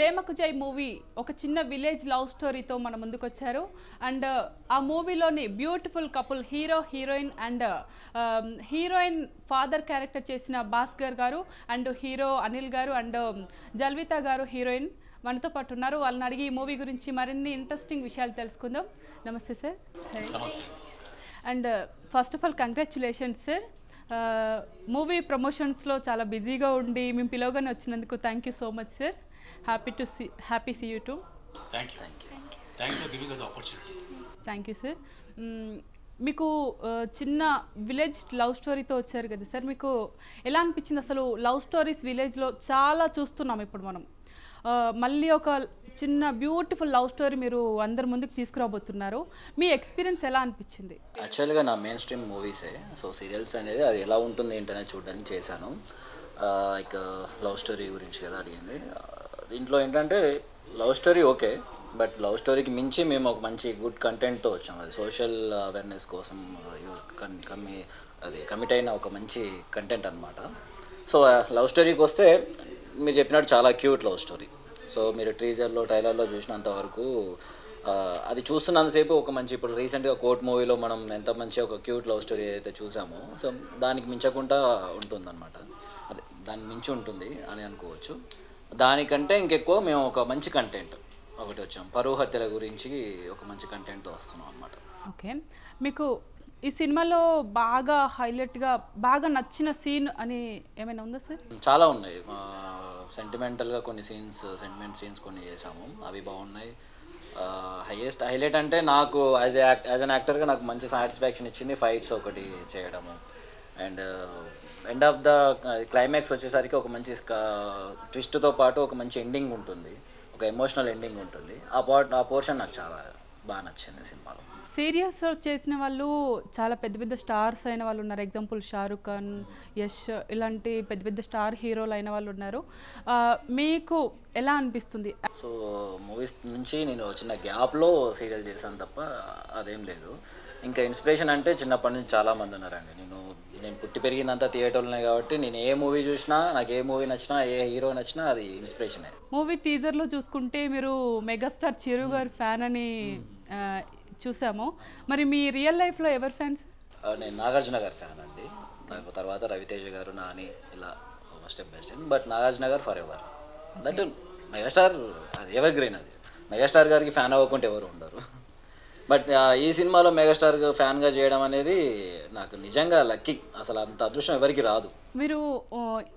ప్రేమకు జై మూవీ ఒక చిన్న విలేజ్ లవ్ స్టోరీతో మన ముందుకు వచ్చారు. అండ్ ఆ మూవీలోని beautiful couple hero heroine and heroine father character చేసిన భాస్కర్ గారు అండ్ హీరో అనిల్ గారు అండ్ జల్విత గారు హీరోయిన్ మనతో పాటు ఉన్నారు. వాళ్ళని అడిగి ఈ మూవీ గురించి మరిన్ని ఇంట్రెస్టింగ్ విషయాలు తెలుసుకుందాం. నమస్తే sir. And first of all congratulations sir. Movie ప్రమోషన్స్లో చాలా బిజీగా ఉండి మేము పిలవగానే వచ్చినందుకు thank you so much sir. Happy see you too. Thank you sir. మీకు చిన్న విలేజ్ లవ్ స్టోరీతో వచ్చారు కదా సార్, మీకు ఎలా అనిపించింది? అసలు లవ్ స్టోరీస్ విలేజ్లో చాలా చూస్తున్నాం ఇప్పుడు మనం. మళ్ళీ ఒక చిన్న బ్యూటిఫుల్ లవ్ స్టోరీ మీరు అందరి ముందుకు తీసుకురాబోతున్నారు. మీ ఎక్స్పీరియన్స్ ఎలా అనిపించింది? యాక్చువల్గా నా మెయిన్ స్ట్రీమ్ మూవీసే, సో సీరియల్స్ అనేది అది ఎలా ఉంటుంది ఏంటనేది చూడడానికి చేశాను. ఇక లవ్ స్టోరీ గురించి కదా అడిగింది. దీంట్లో ఏంటంటే love story okay, but love స్టోరీకి మించి మేము ఒక మంచి గుడ్ కంటెంట్తో వచ్చాము. అది సోషల్ అవేర్నెస్ కోసం కమిట్ అయిన ఒక మంచి కంటెంట్ అనమాట. సో లవ్ స్టోరీకి వస్తే మీరు చెప్పినట్టు చాలా క్యూట్ లవ్ స్టోరీ. సో మీరు టీజర్లో ట్రైలర్లో చూసినంత వరకు అది చూస్తున్నంతసేపు ఒక మంచి, ఇప్పుడు రీసెంట్గా కోర్ట్ మూవీలో మనం ఎంత మంచి ఒక క్యూట్ లవ్ స్టోరీ అయితే చూసామో, సో దానికి మించకుండా ఉంటుందన్నమాట. అదే దానికి మించి ఉంటుంది అని అనుకోవచ్చు. దానికంటే ఇంకెక్కువ మేము ఒక మంచి కంటెంట్ ఒకటి వచ్చాం. పరువు హత్యల గురించి ఒక మంచి కంటెంట్తో వస్తున్నాం అన్నమాట. ఓకే, మీకు ఈ సినిమాలో బాగా హైలైట్గా బాగా నచ్చిన సీన్ అని ఏమైనా ఉందా సార్? చాలా ఉన్నాయి. సెంటిమెంటల్గా కొన్ని సెంటిమెంట్ సీన్స్ కొన్ని చేసాము, అవి బాగున్నాయి. హైలైట్ అంటే నాకు యాజ్ అన్ యాక్టర్గా నాకు మంచి సాటిస్ఫాక్షన్ ఇచ్చింది ఫైట్స్ ఒకటి చేయడము. And end of the climax వచ్చేసరికి ఒక మంచి ట్విస్ట్తో పాటు ఒక మంచి ఎండింగ్ ఉంటుంది, ఒక ఎమోషనల్ ఎండింగ్ ఉంటుంది. ఆ పోర్షన్ నాకు చాలా బాగా నచ్చింది సినిమాలో. సీరియల్స్ చేసిన వాళ్ళు చాలా పెద్ద పెద్ద స్టార్స్ అయిన వాళ్ళు ఉన్నారు. ఎగ్జాంపుల్ షారుఖ్ ఖాన్, యష్, ఇలాంటి పెద్ద పెద్ద స్టార్ హీరోలు అయిన వాళ్ళు ఉన్నారు. మీకు ఎలా అనిపిస్తుంది? సో మూవీస్ నుంచి నేను చిన్న గ్యాప్లో సీరియల్ చేశాను తప్ప అదేం లేదు. ఇంకా ఇన్స్పిరేషన్ అంటే చిన్నప్పటి నుంచి చాలామంది ఉన్నారండి. నేను పుట్టి పెరిగిందంతా థియేటర్లోనే కాబట్టి నేను ఏ మూవీ చూసినా, నాకు ఏ మూవీ నచ్చినా, ఏ హీరో నచ్చినా అది ఇన్స్పిరేషనే. మూవీ టీజర్లో చూసుకుంటే మీరు మెగాస్టార్ చిరు గారి ఫ్యాన్ అని చూసాము. మరి మీ రియల్ లైఫ్లో ఎవరు ఫ్యాన్స్? నేను నాగార్జున గారి ఫ్యాన్ అండి. తర్వాత రవితేజ గారు, నాని, ఇలా step by step. But Nagarjuna garu forever. That megastar evergreen. అది మెగాస్టార్ గారికి ఫ్యాన్ అవ్వకుంటే ఎవరు ఉండరు. బట్ ఈ సినిమాలో మెగాస్టార్ ఫ్యాన్గా చేయడం అనేది నాకు నిజంగా లక్కీ. అసలు అంత అదృష్టం ఎవరికి రాదు. మీరు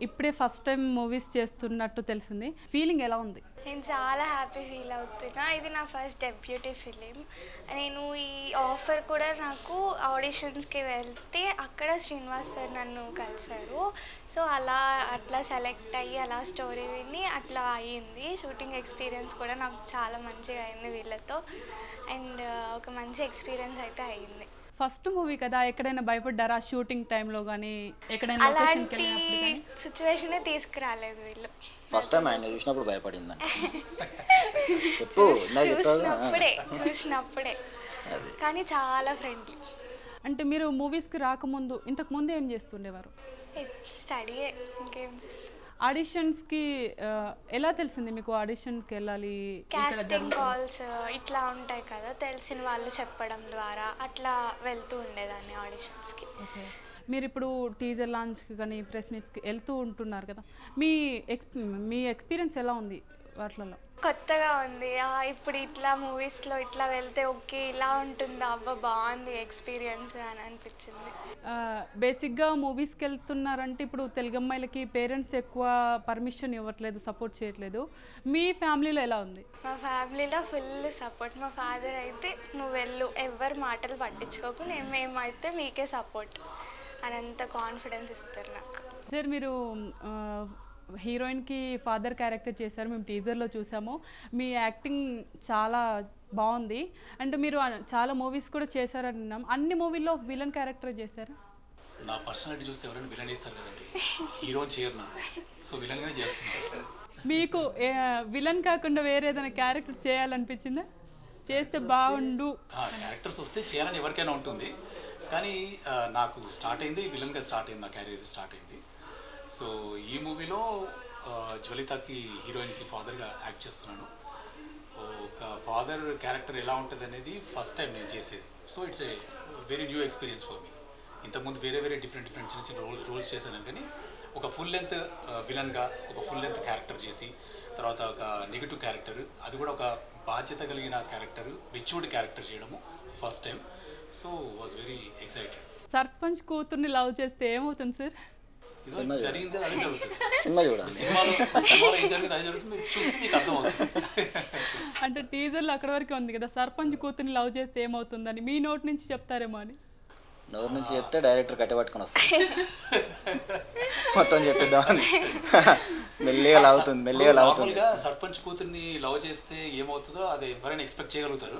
ఇప్పుడే ఫస్ట్ టైం మూవీస్ చేస్తున్నట్టు తెలిసింది, ఫీలింగ్ ఎలా ఉంది? నేను చాలా హ్యాపీ ఫీల్ అవుతున్నా. ఇది నా ఫస్ట్ డెబ్యూటీ ఫిలిం. నేను ఈ ఆఫర్ కూడా నాకు ఆడిషన్స్కి వెళ్తే అక్కడ శ్రీనివాస్ సార్ నన్ను కలిశారు. సో అట్లా సెలెక్ట్ అయ్యి అలా స్టోరీ విని అట్లా అయ్యింది. షూటింగ్ ఎక్స్పీరియన్స్ కూడా నాకు చాలా మంచిగా అయింది వీళ్ళతో. అండ్ ఒక మంచి ఎక్స్పీరియన్స్ అయితే అయ్యింది. ఫస్ట్ మూవీ కదా, ఎక్కడైనా భయపడ్డారా షూటింగ్ టైంలో కానీ? ఎక్కడైనా అలాంటి సిచ్యువేషనే తీసుకురాలేదు వీళ్ళు. ఫస్ట్ టైం ఆయన చూసినప్పుడు భయపడింది చూసినప్పుడే కానీ చాలా ఫ్రెండ్లీ. అంటే మీరు మూవీస్కి రాకముందు ఇంతకు ముందు ఏం చేస్తుండేవారు? స్టడీ, ఇంకేం చేస్తారు. ఆడిషన్స్కి ఎలా తెలిసింది మీకు ఆడిషన్కి వెళ్ళాలి? కాస్టింగ్ కాల్స్ ఇట్లా ఉంటాయి కదా, తెలిసిన వాళ్ళు చెప్పడం ద్వారా అట్లా వెళ్తూ ఉండేదాన్ని ఆడిషన్స్కి. మీరు ఇప్పుడు టీజర్ లాంచ్కి కానీ ప్రెస్ మీట్స్కి వెళ్తూ ఉంటున్నారు కదా, మీ ఎక్స్పీరియన్స్ ఎలా ఉంది వాటిలలో? కొత్తగా ఉంది. ఇప్పుడు ఇట్లా మూవీస్లో ఇట్లా వెళ్తే ఓకే ఇలా ఉంటుందా, అబ్బా బాగుంది ఎక్స్పీరియన్స్ అని అనిపించింది. బేసిక్గా మూవీస్కి వెళ్తున్నారంటే ఇప్పుడు తెలుగు అమ్మాయిలకి పేరెంట్స్ ఎక్కువ పర్మిషన్ ఇవ్వట్లేదు, సపోర్ట్ చేయట్లేదు. మీ ఫ్యామిలీలో ఎలా ఉంది? మా ఫ్యామిలీలో ఫుల్ సపోర్ట్. మా ఫాదర్ అయితే నువ్వు వెళ్ళు, ఎవరి మాటలు పట్టించుకోకు, మేమైతే మీకే సపోర్ట్ అని అంత కాన్ఫిడెన్స్ ఇస్తారు నాకు. సార్, మీరు హీరోయిన్కి ఫాదర్ క్యారెక్టర్ చేశారు, మేము టీజర్లో చూసాము. మీ యాక్టింగ్ చాలా బాగుంది. అండ్ మీరు చాలా మూవీస్ కూడా చేశారని విన్నాం. అన్ని మూవీల్లో విలన్ క్యారెక్టర్ చేశారు. నా పర్సనాలిటీ చూస్తే ఎవరైనా విలన్ ఇస్తారు కదండి, హీరోని చేయరు నా, సో విలన్గానే చేస్తున్నారు. మీకు విలన్ కాకుండా వేరే ఏదైనా క్యారెక్టర్ చేయాలనిపించిందా? చేస్తే బాగుండు క్యారెక్టర్స్ వస్తే చేయాలని ఎవరికైనా ఉంటుంది, కానీ నాకు స్టార్ట్ అయింది విలన్గా స్టార్ట్ అయింది, నా క్యారియర్ స్టార్ట్ అయింది. సో ఈ మూవీలో జ్వలితకి హీరోయిన్కి ఫాదర్గా యాక్ట్ చేస్తున్నాను. ఒక ఫాదర్ క్యారెక్టర్ ఎలా ఉంటుంది అనేది ఫస్ట్ టైం నేను చేసేది. So it's a very new experience for me. ఇంతకుముందు వేరే డిఫరెంట్ చిన్న చిన్న రోల్స్ చేశాను, కానీ ఒక ఫుల్ లెంత్ విలన్గా ఒక ఫుల్ లెంత్ క్యారెక్టర్ చేసి తర్వాత ఒక నెగిటివ్ క్యారెక్టర్, అది కూడా ఒక బాధ్యత కలిగిన క్యారెక్టర్, మెచ్యూర్డ్ క్యారెక్టర్ చేయడము first time. So was very excited. Sarpanch కూతుర్ని లవ్ చేస్తే ఏమవుతుంది సార్? జరిగింది అదే జరుగుతుంది. సినిమా చూడాలి. సినిమాలో ఏం జరిగింది అదే జరుగుతుంది, మీరు చూస్తే మీకు అర్థమవుతుంది. అంటే టీజర్లో అక్కడ వరకే ఉంది కదా, సర్పంచ్ కూతుర్ని లవ్ చేస్తే ఏమవుతుందని మీ నోటి నుంచి చెప్తారేమో అని. నోరు నుంచి చెప్తే డైరెక్టర్ కట్టబట్టుకొని వస్తుంది, మొత్తం చెప్పిద్దామని. మెల్లిగా లాగుతుంది. నార్మల్గా సర్పంచ్ కూతుర్ని లవ్ చేస్తే ఏమవుతుందో అది ఎవరైనా ఎక్స్పెక్ట్ చేయగలుగుతారు.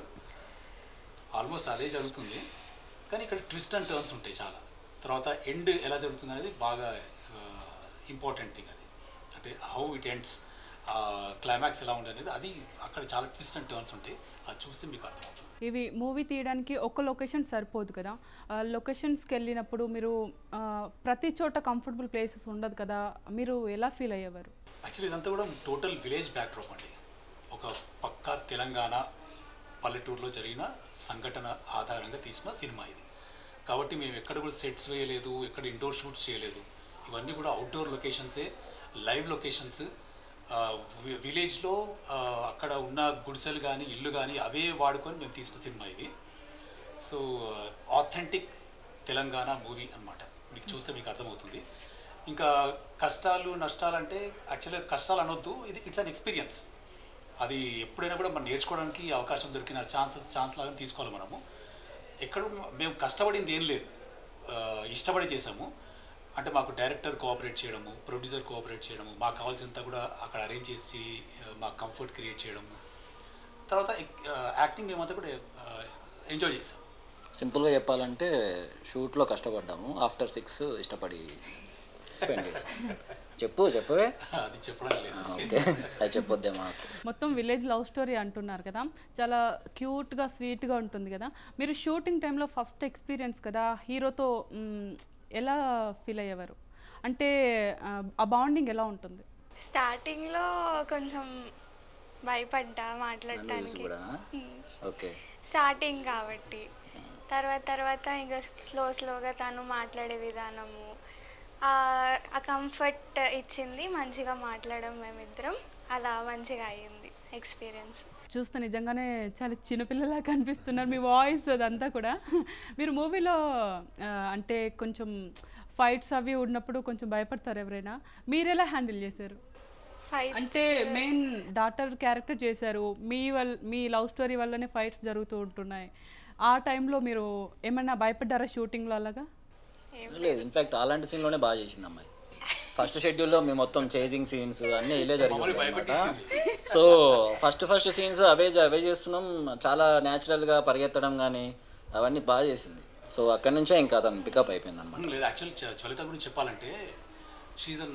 ఆల్మోస్ట్ అదే జరుగుతుంది, కానీ ఇక్కడ ట్విస్ట్ అండ్ టర్న్స్ ఉంటాయి చాలా. తర్వాత ఎండ్ ఎలా జరుగుతుంది అనేది బాగా ఇంపార్టెంట్ థింగ్. అది అంటే హౌ ఇట్ ఎండ్స్, క్లైమాక్స్ ఎలా ఉంటుంది అనేది, అది అక్కడ చాలా ట్విస్ట్ అండ్ టర్న్స్ ఉంటాయి. అది చూస్తే మీకు అర్థమవుతుంది. ఇవి మూవీ తీయడానికి ఒక్క లొకేషన్ సరిపోదు కదా, లొకేషన్స్కి వెళ్ళినప్పుడు మీరు ప్రతి చోట కంఫర్టబుల్ ప్లేసెస్ ఉండదు కదా, మీరు ఎలా ఫీల్ అయ్యేవారు? యాక్చువల్లీ ఇదంతా కూడా టోటల్ విలేజ్ బ్యాక్డ్రాప్ అండి. ఒక పక్కా తెలంగాణ పల్లెటూరులో జరిగిన సంఘటన ఆధారంగా తీసిన సినిమా ఇది. కాబట్టి మేము ఎక్కడ కూడా సెట్స్ వేయలేదు, ఎక్కడ ఇండోర్ షూట్స్ చేయలేదు. ఇవన్నీ కూడా అవుట్డోర్ లొకేషన్సే, లైవ్ లొకేషన్స్. విలేజ్లో అక్కడ ఉన్న గుడిసెలు కానీ ఇల్లు కానీ అవే వాడుకొని మేము తీసిన సినిమా ఇది. సో ఆథెంటిక్ తెలంగాణ మూవీ అన్నమాట. మీకు చూస్తే మీకు అర్థమవుతుంది. ఇంకా కష్టాలు నష్టాలు అంటే యాక్చువల్గా కష్టాలు అనొద్దు, ఇది ఇట్స్ అన్ ఎక్స్పీరియన్స్. అది ఎప్పుడైనా కూడా మనం నేర్చుకోవడానికి అవకాశం దొరికిన ఛాన్స్ లాగా తీసుకోవాలి మనము. ఎక్కడ మేము కష్టపడింది ఏం లేదు, ఇష్టపడి చేసాము. అంటే మాకు డైరెక్టర్ కోఆపరేట్ చేయడము, ప్రొడ్యూసర్ కోఆపరేట్ చేయడము, మాకు కావాల్సినంత కూడా అక్కడ అరేంజ్ చేసి మాకు కంఫర్ట్ క్రియేట్ చేయడము. తర్వాత యాక్టింగ్ మేమంతా కూడా ఎంజాయ్ చేసాం. సింపుల్గా చెప్పాలంటే షూట్లో కష్టపడ్డాము, ఆఫ్టర్ 6 ఇష్టపడి స్పెండ్ చేసాం. చెప్పవే అది చెప్పడం లేదు. ఓకే, అది చెప్పొద్దే మాకు. మొత్తం విలేజ్ లవ్ స్టోరీ అంటున్నారు కదా, చాలా క్యూట్గా స్వీట్గా ఉంటుంది కదా. మీరు షూటింగ్ టైంలో ఫస్ట్ ఎక్స్పీరియన్స్ కదా, హీరోతో ఎలా ఫీల్ అయ్యేవారు? అంటే ఆ బాండింగ్ ఎలా ఉంటుంది? స్టార్టింగ్లో కొంచెం భయపడ్డా మాట్లాడటానికి, ఓకే, స్టార్టింగ్ కాబట్టి. తర్వాత ఇంకా స్లోగా తను మాట్లాడే విధానము, ఆ కంఫర్ట్ ఇచ్చింది, మంచిగా మాట్లాడడం మేమిద్దరం, అలా మంచిగా అయ్యింది ఎక్స్పీరియన్స్. చూస్తే నిజంగానే చాలా చిన్నపిల్లలా కనిపిస్తున్నారు, మీ వాయిస్ అదంతా కూడా. మీరు మూవీలో అంటే కొంచెం ఫైట్స్ అవి ఉన్నప్పుడు కొంచెం భయపడతారు ఎవరైనా, మీరు ఎలా హ్యాండిల్ చేశారు? అంటే మెయిన్ డాటర్ క్యారెక్టర్ చేశారు, మీ లవ్ స్టోరీ వల్లనే ఫైట్స్ జరుగుతూ ఉంటున్నాయి. ఆ టైంలో మీరు ఏమైనా భయపడ్డారా షూటింగ్లో అలాగా? లేదు, ఇన్ఫాక్ట్ అలాంటి సీన్లోనే బాగా చేసింది అమ్మాయి. ఫస్ట్ షెడ్యూల్లో మేము మొత్తం చేజింగ్ సీన్స్ అన్నీ ఇలా జరిగింది అనమాట. సో ఫస్ట్ సీన్స్ అవే చేస్తున్నాం, చాలా న్యాచురల్గా పరిగెత్తడం కానీ అవన్నీ బాగా చేసింది. సో అక్కడి నుంచే ఇంకా అతను పికప్ అయిపోయింది అనమాట. లేదు, యాక్చువల్లీ జ్వలిత గురించి చెప్పాలంటే she a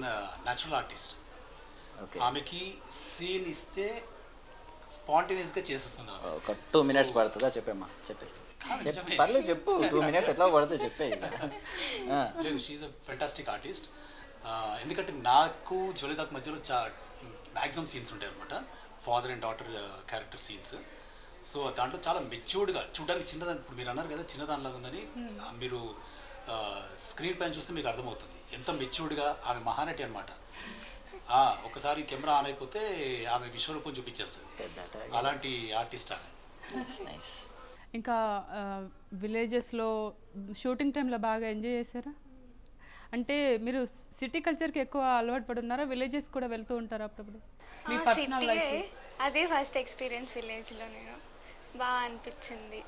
natural artist. Okay, ఆమెకి సీన్ ఇస్తే స్పాంటేనియస్గా చేసేస్తుంది. ఒక 2 minutes పడుతుందా? చెప్పమ్మా, పర్లేదు చెప్పు. 2 minutes ఎట్లా పడుతుంది చెప్పే. లేదు, షీఈ్ అ ఫెంటాస్టిక్ ఆర్టిస్ట్. ఎందుకంటే నాకు జ్వలితకు మధ్యలో మ్యాక్సిమం సీన్స్ ఉంటాయి అనమాట, father and daughter character scenes. So దాంట్లో చాలా మెచ్యూర్డ్గా చూడడానికి చిన్నదాని, ఇప్పుడు మీరు అన్నారు కదా చిన్నదానిలాగా ఉందని, మీరు స్క్రీన్ పైన చూస్తే మీకు అర్థమవుతుంది ఎంత మెచ్యూర్డ్గా. ఆమె మహానటి అనమాట. ఒకసారి కెమెరా ఆన్ అయిపోతే ఆమె విశ్వరూపం చూపించేస్తుంది, అలాంటి ఆర్టిస్ట్ ఆమె. ఇంకా విలేజెస్లో షూటింగ్ టైంలో బాగా ఎంజాయ్ చేశారా? అంటే మీరు సిటీ కల్చర్కి ఎక్కువ అలవాటు పడి ఉన్నారా, విలేజెస్ కూడా వెళ్తూ ఉంటారా అప్పుడప్పుడు? మీ పర్సనల్ లైఫ్ అదే ఫస్ట్ ఎక్స్పీరియన్స్ విలేజ్లో, నేను బాగా అనిపించింది.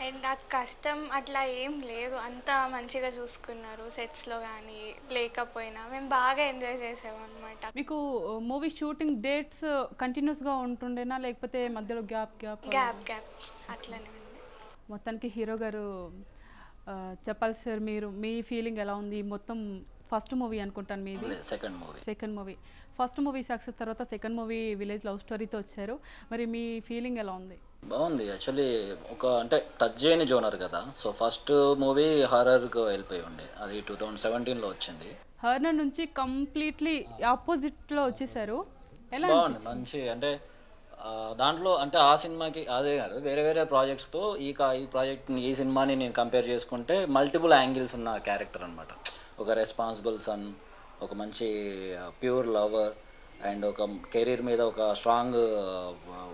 అండ్ ఆ కష్టం అట్లా ఏం లేదు, అంతా మంచిగా చూసుకున్నారు సెట్స్లో కానీ లేకపోయినా, మేము బాగా ఎంజాయ్ చేసాము అనమాట. మీకు మూవీ షూటింగ్ డేట్స్ కంటిన్యూస్గా ఉంటుండేనా, లేకపోతే మధ్యలో గ్యాప్ అట్లనే ఉంది? మొత్తానికి హీరో గారు చెప్పాలి సార్, మీ ఫీలింగ్ ఎలా ఉంది? మొత్తం ఫస్ట్ మూవీ అనుకుంటాను మీది. Second movie. First movie success తర్వాత సెకండ్ మూవీ విలేజ్ లవ్ స్టోరీతో వచ్చారు, మరి మీ ఫీలింగ్ ఎలా ఉంది? బాగుంది. యాక్చువల్లీ ఒక అంటే టచ్ చేయని జోనర్ కదా, సో ఫస్ట్ మూవీ హారర్గా వెళ్ళిపోయి ఉండే, అది 2017లో వచ్చింది. హర్నర్ నుంచి కంప్లీట్లీ ఆపోజిట్లో వచ్చేసారు. ఎలా బాగుంది మంచి అంటే దాంట్లో అంటే ఆ సినిమాకి అదే కాదు వేరే వేరే ప్రాజెక్ట్స్తో ఈ ప్రాజెక్ట్ని ఈ సినిమాని నేను కంపేర్ చేసుకుంటే మల్టిపుల్ యాంగిల్స్ ఉన్న క్యారెక్టర్ అనమాట. ఒక రెస్పాన్సిబుల్ సన్, ఒక మంచి ప్యూర్ లవర్ అండ్ ఒక కెరీర్ మీద ఒక స్ట్రాంగ్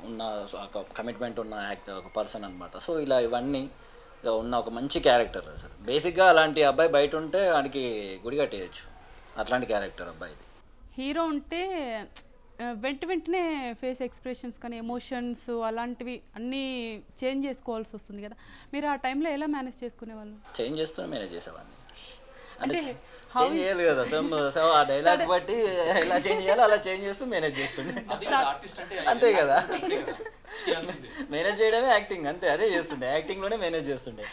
ఉన్న ఒక కమిట్మెంట్ ఉన్న ఒక పర్సన్ అనమాట. సో ఇలా ఇవన్నీ ఉన్న ఒక మంచి క్యారెక్టర్. అసలు బేసిక్గా అలాంటి అబ్బాయి బయట ఉంటే వాడికి గుడి కట్టేయచ్చు. అట్లాంటి క్యారెక్టర్ అబ్బాయిది. హీరో ఉంటే వెంటనే ఫేస్ ఎక్స్ప్రెషన్స్ కానీ ఎమోషన్స్ అలాంటివి అన్నీ చేంజ్ చేసుకోవాల్సి వస్తుంది కదా. మీరు ఆ టైంలో ఎలా మేనేజ్ చేసుకునేవాళ్ళు? చేంజ్ చేస్తూనే మేనేజ్ చేసేవాడిని. అంటే చేంజ్ చేయాలి కదా. సో ఆ డైలాగ్ బట్టి ఎలా చేంజ్ చేయాలో అలా చేంజ్ చేస్తూ మేనేజ్ చేస్తుండే. అంతే కదా, మేనేజ్ చేయడమే యాక్టింగ్. అంతే, అదే చేస్తుండే, యాక్టింగ్లోనే మేనేజ్ చేస్తుండే.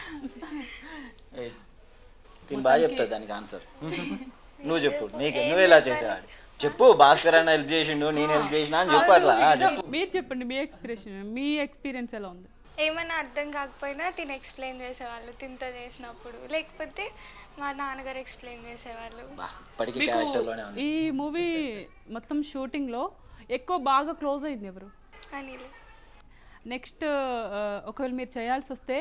దీన్ని బాగా చెప్తా దానికి ఆన్సర్. నువ్వు చెప్పు, నువ్వు ఎలా చేసేవాడు చెప్పు. భాస్కర్ అన్న హెల్ప్ చేసిండు, నేను హెల్ప్ చేసినా అని చెప్పు. అట్లా మీరు చెప్పండి మీ ఎక్స్పీరియన్స్ ఎలా ఉంది? ఏమైనా అర్థం కాకపోయినా తిని ఎక్స్ప్లెయిన్ చేసేవాళ్ళు తినతో చేసినప్పుడు, లేకపోతే మా నాన్నగారు ఎక్స్ప్లెయిన్ చేసేవాళ్ళు. ఈ మూవీ మొత్తం షూటింగ్లో ఎక్కువ బాగా క్లోజ్ అయింది ఎవరు? అనిల్. నెక్స్ట్ ఒకవేళ మీరు చేయాల్సి వస్తే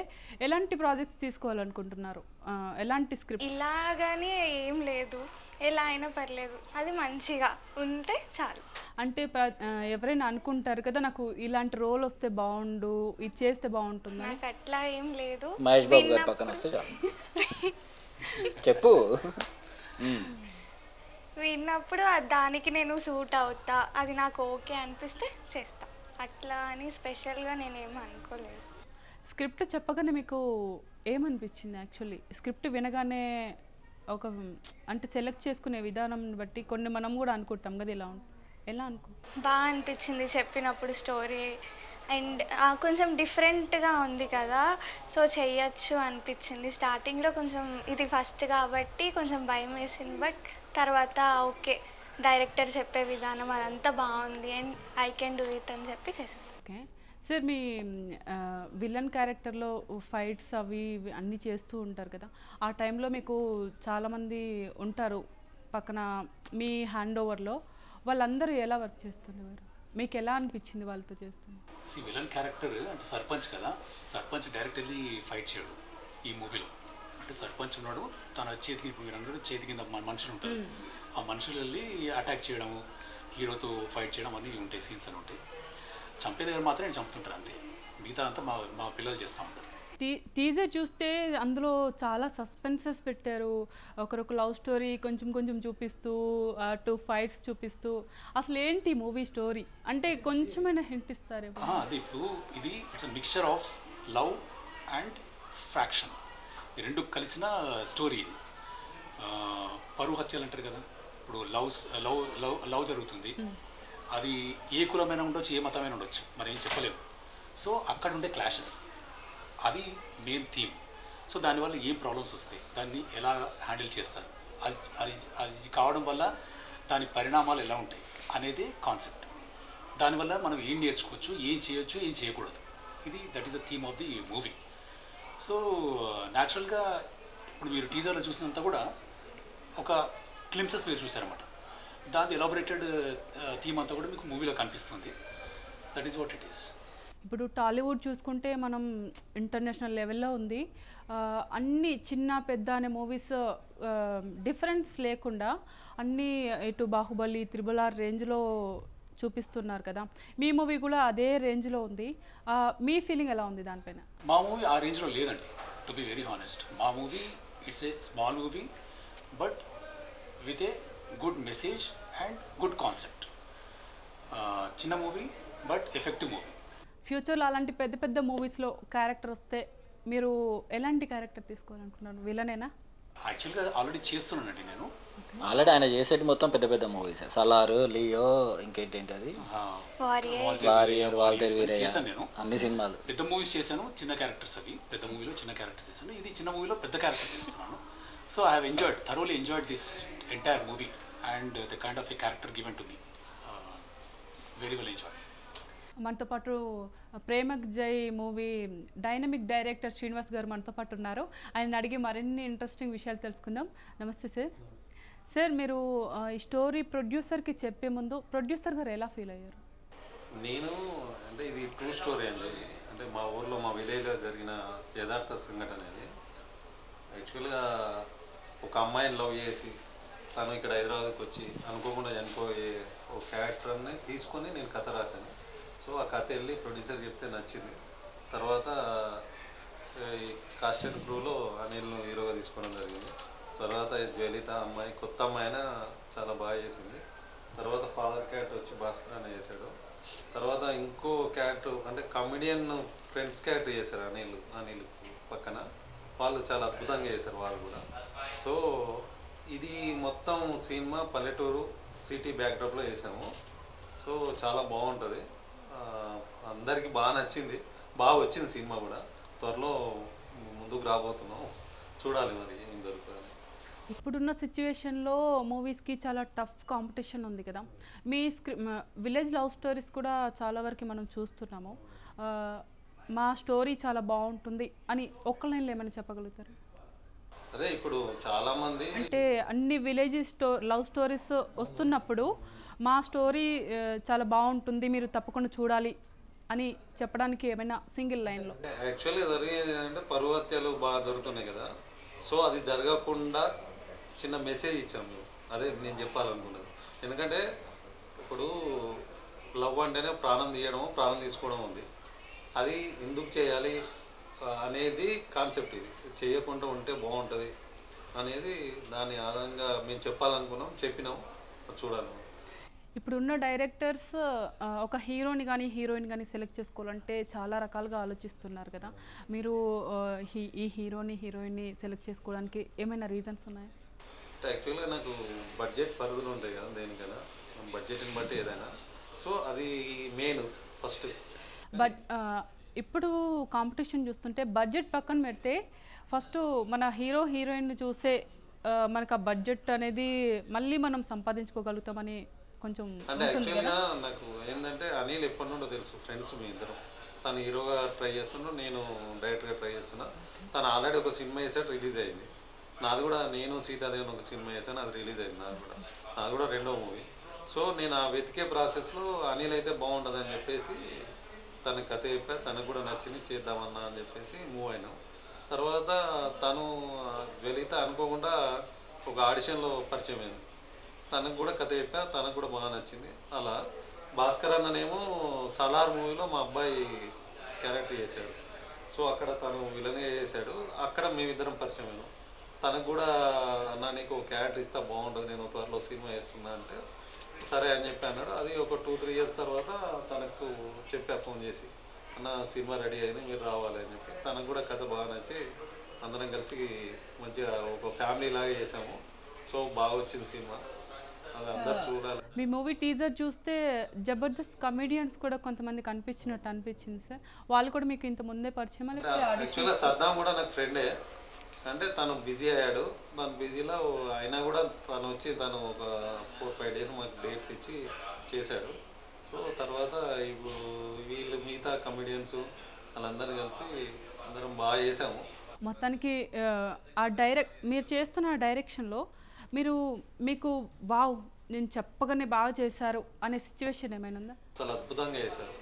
ఎలాంటి ప్రాజెక్ట్స్ తీసుకోవాలనుకుంటున్నారు? ఎలాంటి స్క్రిప్ట్? ఇలాగానే ఏం లేదు, ఎలా అయినా పర్లేదు, అది మంచిగా ఉంటే చాలు. అంటే ఎవరైనా అనుకుంటారు కదా నాకు ఇలాంటి రోల్ వస్తే బాగుండు, ఇది చేస్తే బాగుంటుంది. నాకు అట్లా ఏం లేదు. మహేష్ బాబు గారి పక్కన వస్తే చెప్పు. విన్నప్పుడు దానికి నేను సూట్ అవుతా, అది నాకు ఓకే అనిపిస్తే చేస్తా. అట్లా అని స్పెషల్గా నేనేం అనుకోలేదు. స్క్రిప్ట్ చెప్పగానే మీకు ఏమనిపించింది? యాక్చువల్లీ స్క్రిప్ట్ వినగానే ఒక అంటే సెలెక్ట్ చేసుకునే విధానం బట్టి కొన్ని మనం కూడా అనుకుంటాం కదా, ఎలా బాగా అనిపించింది చెప్పినప్పుడు స్టోరీ. అండ్ కొంచెం డిఫరెంట్గా ఉంది కదా, సో చెయ్యొచ్చు అనిపించింది. స్టార్టింగ్లో కొంచెం ఇది ఫస్ట్ కాబట్టి కొంచెం భయం వేసింది, బట్ తర్వాత ఓకే డైరెక్టర్ చెప్పే విధానం అదంతా బాగుంది and I can do it అని చెప్పి చేసేసాను. ఓకే సార్, మీ విలన్ క్యారెక్టర్లో ఫైట్స్ అవి అన్నీ చేస్తూ ఉంటారు కదా, ఆ టైంలో మీకు చాలామంది ఉంటారు పక్కన మీ హ్యాండ్ ఓవర్లో, వాళ్ళందరూ ఎలా వర్క్ చేస్తుండేవారు? మీకు ఎలా అనిపించింది వాళ్ళతో చేస్తుంది? విలన్ క్యారెక్టర్ అంటే సర్పంచ్ కదా, సర్పంచ్ డైరెక్ట్ వెళ్ళి ఫైట్ చేయడు ఈ మూవీలో. అంటే సర్పంచ్ ఉన్నాడు, తన చేతి కింద మనుషులు ఉంటారు, ఆ మనుషులు వెళ్ళి అటాక్ చేయడము, హీరోతో ఫైట్ చేయడం అన్నీ ఉంటాయి, సీన్స్ అని ఉంటాయి. చంపే దగ్గర మాత్రం నేను చంపుతుంటారు అంతే, మిగతా అంతా మా పిల్లలు చేస్తూ ఉంటారు. టీజర్ చూస్తే అందులో చాలా సస్పెన్సెస్ పెట్టారు. ఒకరొక లవ్ స్టోరీ కొంచెం చూపిస్తూ, టూ ఫైట్స్ చూపిస్తూ, అసలు ఏంటి మూవీ స్టోరీ అంటే కొంచెమైనా హింట్ ఇస్తారేమో? అది ఇప్పుడు ఇది it's mixture of love and fraction, ఈ రెండు కలిసిన స్టోరీ ఇది. పరువు హత్యలు అంటారు కదా, ఇప్పుడు లవ్ జరుగుతుంది, అది ఏ కులమైన ఉండొచ్చు, ఏ మతమైన ఉండొచ్చు, మరి ఏం చెప్పలేము. సో అక్కడ ఉండే క్లాషెస్, అది మెయిన్ థీమ్. సో దానివల్ల ఏం ప్రాబ్లమ్స్ వస్తాయి, దాన్ని ఎలా హ్యాండిల్ చేస్తారు, అది కావడం వల్ల దాని పరిణామాలు ఎలా ఉంటాయి అనేది కాన్సెప్ట్. దానివల్ల మనం ఏం నేర్చుకోవచ్చు, ఏం చేయొచ్చు, ఏం చేయకూడదు, that is the theme of the movie. So న్యాచురల్గా ఇప్పుడు మీరు టీజర్లో చూసినంత కూడా ఒక క్లింప్సెస్ మీరు చూసారన్నమాట, దాని ఎలాబొరేటెడ్ థీమ్ అంతా కూడా మీకు మూవీలో కనిపిస్తుంది. That is what it is. ఇప్పుడు టాలీవుడ్ చూసుకుంటే మనం ఇంటర్నేషనల్ లెవెల్లో ఉంది. అన్ని చిన్న పెద్ద అనే మూవీస్ డిఫరెన్స్ లేకుండా అన్నీ ఇటు బాహుబలి, RRR రేంజ్లో చూపిస్తున్నారు కదా, మీ మూవీ కూడా అదే రేంజ్లో ఉంది. మీ ఫీలింగ్ ఎలా ఉంది దానిపైన? మా మూవీ ఆ రేంజ్లో లేదండి, టు బి వెరీ హానెస్ట్. మా movie it's a small movie but with a good message and good concept. చిన్న మూవీ బట్ ఎఫెక్టివ్ మూవీ. ఫ్యూచర్లో అలాంటి పెద్ద పెద్ద మూవీస్లో క్యారెక్టర్ వస్తే మీరు ఎలాంటి క్యారెక్టర్ తీసుకోవాలనుకున్నారు? విలనేనా? యాక్చువల్గా ఆల్రెడీ చేస్తున్నానండి నేను. ఆల్రెడీ ఆయన చేసేటి మొత్తం పెద్ద పెద్ద మూవీస్, సలార్, లియో, ఇంకేంటి అది వారియర్, వాల్తేరు వీరయ్య, నేను అన్ని సినిమాలు పెద్ద మూవీస్ చేశాను. చిన్న క్యారెక్టర్స్ అవి, పెద్ద మూవీలో చిన్న క్యారెక్టర్ చేశాను. ఇది చిన్న మూవీలో పెద్ద క్యారెక్టర్ చేస్తున్నాను. So I have thoroughly enjoyed this entire movie and the kind of a character given to me. Very well enjoyed. మనతో పాటు ప్రేమక్ జై మూవీ డైనమిక్ డైరెక్టర్ శ్రీనివాస్ గారు మనతో పాటు ఉన్నారు. ఆయన అడిగి మరిన్ని ఇంట్రెస్టింగ్ విషయాలు తెలుసుకుందాం. నమస్తే సార్. సార్ మీరు ఈ స్టోరీ ప్రొడ్యూసర్కి చెప్పే ముందు ప్రొడ్యూసర్ గారు ఎలా ఫీల్ అయ్యారు? నేను అంటే ఇది ట్రూ స్టోరీ అండి. అంటే మా ఊర్లో మా విలేజ్లో జరిగిన యథార్థ సంఘటన ఇది. యాక్చువల్గా ఒక అమ్మాయిని లవ్ చేసి తను ఇక్కడ హైదరాబాద్కి వచ్చి అనుకోకుండా చనిపోయే ఒక క్యారెక్టర్ని తీసుకొని నేను కథ రాశాను. సో ఆ కథ వెళ్ళి ప్రొడ్యూసర్ చెప్తే నచ్చింది. తర్వాత ఈ కాస్ట్ అండ్ క్రూలో అనిల్ను హీరోగా తీసుకోవడం జరిగింది. తర్వాత జ్వలిత అమ్మాయి కొత్త అమ్మాయిన చాలా బాగా చేసింది. తర్వాత ఫాదర్ క్యారెక్టర్ వచ్చి భాస్కర్ అనే చేశాడు. తర్వాత ఇంకో క్యారెక్టర్ అంటే కమెడియన్ ఫ్రెండ్స్ క్యారెక్టర్ చేశారు అనిల్ పక్కన. వాళ్ళు చాలా అద్భుతంగా చేశారు వాళ్ళు కూడా. సో ఇది మొత్తం సినిమా పల్లెటూరు సిటీ బ్యాక్డ్రాప్లో చేసాము. సో చాలా బాగుంటుంది, అందరికీ బాగా నచ్చింది, బాగా వచ్చింది సినిమా కూడా. త్వరలో ముందుకు రాబోతున్నాం, చూడాలి మరి ఏం జరుగుతుంది. ఇప్పుడున్న సిచ్యువేషన్లో మూవీస్కి చాలా టఫ్ కాంపిటీషన్ ఉంది కదా. మీ విలేజ్ లవ్ స్టోరీస్ కూడా చాలా వరకు మనం చూస్తున్నాము. మా స్టోరీ చాలా బాగుంటుంది అని ఒక్క లైన్లో ఏమైనా చెప్పగలుగుతారు? అదే ఇప్పుడు చాలామంది అంటే అన్ని విలేజ్ లవ్ స్టోరీస్ వస్తున్నప్పుడు మా స్టోరీ చాలా బాగుంటుంది, మీరు తప్పకుండా చూడాలి అని చెప్పడానికి ఏమైనా సింగిల్ లైన్లో? యాక్చువల్గా జరిగేది ఏంటంటే పరువు హత్యలు బాగా జరుగుతున్నాయి కదా. సో అది జరగకుండా చిన్న మెసేజ్ ఇచ్చాము మేము. అదే నేను చెప్పాలనుకున్నది. ఎందుకంటే ఇప్పుడు లవ్ అంటేనే ప్రాణం తీయడం, ప్రాణం తీసుకోవడం ఉంది. అది ఎందుకు చేయాలి అనేది కాన్సెప్ట్. ఇది చేయకుండా ఉంటే బాగుంటుంది అనేది దాని ఆధారంగా మేము చెప్పాలనుకున్నాం, చెప్పినాం, చూడాలి. ఇప్పుడున్న డైరెక్టర్స్ ఒక హీరోని కానీ హీరోయిన్ కానీ సెలెక్ట్ చేసుకోవాలంటే చాలా రకాలుగా ఆలోచిస్తున్నారు కదా. మీరు ఈ హీరోని హీరోయిన్ని సెలెక్ట్ చేసుకోవడానికి ఏమైనా రీజన్స్ ఉన్నాయా? యాక్చువల్గా నాకు బడ్జెట్ పరిధులు ఉంటాయి కదా, దేనికైనా బడ్జెట్ని బట్టి ఏదైనా. సో అది మెయిన్ ఫస్ట్. బట్ ఇప్పుడు కాంపిటీషన్ చూస్తుంటే బడ్జెట్ పక్కన పెడితే ఫస్ట్ మన హీరో హీరోయిన్ చూసే మనకు ఆ బడ్జెట్ అనేది మళ్ళీ మనం సంపాదించుకోగలుగుతామని కొంచెం. అంటే యాక్చువల్గా నాకు ఏంటంటే అనిల్ ఎప్పటి నుండో తెలుసు, ఫ్రెండ్స్ మీ ఇద్దరం. తను హీరోగా ట్రై చేస్తున్నాడు, నేను డైరెక్ట్గా ట్రై చేస్తున్నా. తను ఆల్రెడీ ఒక సినిమా చేసాడు, రిలీజ్ అయింది. నాది కూడా నేను సీతాదేవిని ఒక సినిమా చేశాను, అది రిలీజ్ అయింది. నాది కూడా రెండో మూవీ. సో నేను ఆ వెతికే ప్రాసెస్లో అనిల్ అయితే బాగుంటుందని చెప్పేసి తన కథ చెప్పా, తనకు కూడా నచ్చింది, చేద్దామన్నా అని చెప్పేసి మూవ్ అయినాం. తర్వాత తను జ్వలిత అనుకోకుండా ఒక ఆడిషన్లో పరిచయం అయింది. తనకు కూడా కథ చెప్పా, తనకు కూడా బాగా నచ్చింది. అలా భాస్కర్ అన్ననేమో సలార్ మూవీలో మా అబ్బాయి క్యారెక్టర్ చేశాడు. సో అక్కడ తను విలన్గా చేశాడు. అక్కడ మేమిద్దరం పరిచయం అయినాం. తనకు కూడా అన్న నీకు ఒక క్యారెక్టర్ ఇస్తా బాగుంటుంది, నేను త్వరలో సినిమా చేస్తున్నా అంటే సరే అని చెప్పి అన్నాడు. అది ఒక 2-3 ఇయర్స్ తర్వాత తనకు చెప్పా ఫోన్ చేసి, అన్న సినిమా రెడీ అయింది, మీరు రావాలి అని చెప్పి. తనకు కూడా కథ బాగా నచ్చి అందరం కలిసి మంచిగా ఒక ఫ్యామిలీ లాగా చేసాము. సో బాగా వచ్చింది సినిమా, అది అందరు చూడాలి. మీ మూవీ టీజర్ చూస్తే జబర్దస్త్ కమెడియన్స్ కూడా కొంతమంది కనిపించినట్టు అనిపించింది సార్. వాళ్ళు కూడా మీకు ఇంత ముందే పరిచయం? యాక్చువల్గా సద్దాం కూడా నాకు ఫ్రెండే. అంటే తను బిజీ అయ్యాడు, తను బిజీలో అయినా కూడా తను వచ్చి తను ఒక 4-5 డేస్ మాకు డేట్స్ ఇచ్చి చేశాడు. సో తర్వాత ఇప్పుడు వీళ్ళు మిగతా కమెడియన్స్ వాళ్ళందరూ కలిసి అందరం బాగా చేసాము. మొత్తానికి ఆ మీరు చేస్తున్న డైరెక్షన్లో మీకు వావ్ నేను చెప్పగానే బాగా చేశారు అనే సిచ్యువేషన్ ఏమైనా ఉందా? అసలు అద్భుతంగా చేశారు.